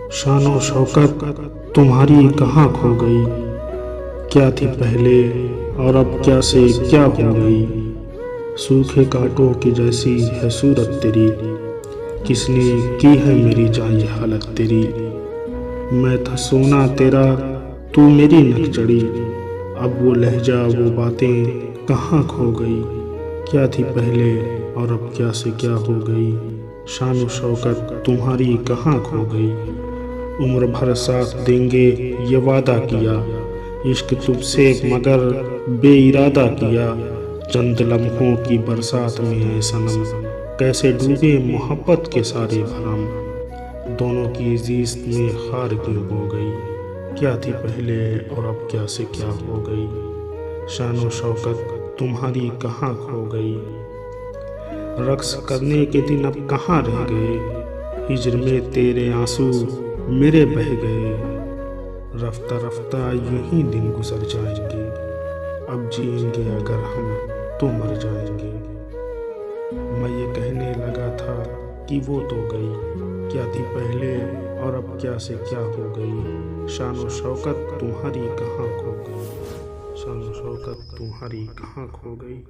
शानो शौकत तुम्हारी कहाँ खो गई। क्या थी पहले और अब क्या से क्या हो गई। सूखे कांटों की जैसी है सूरत तेरी, किसने की है मेरी जान ये हालत तेरी। मैं था सोना तेरा तू मेरी नक चढ़ी, अब वो लहजा वो बातें कहाँ खो गई। क्या थी पहले और अब क्या से क्या हो गई। शानो शौकत तुम्हारी कहाँ खो गई। उम्र भर साथ देंगे ये वादा किया, इश्क तुझसे मगर बेइरादा किया। चंद लम्हों की बरसात में है सनम, कैसे डूबे मोहब्बत के सारे भरम। दोनों की इज्जत में हार क्यों हो गई। क्या थी पहले और अब क्या से क्या हो गई। शानो शौकत तुम्हारी कहाँ खो गई। रक्स करने के दिन अब कहाँ रह गए, हिजर में तेरे आंसू मेरे बह गए। रफ्ता रफ्ता यूं ही दिन गुजर जाएंगे, अब जिएंगे अगर हम तो मर जाएंगे। मैं ये कहने लगा था कि वो तो गई, क्या थी पहले और अब क्या से क्या हो गई। शानो शौकत तुम्हारी कहाँ खो गई। शानो शौकत तुम्हारी कहाँ खो गई।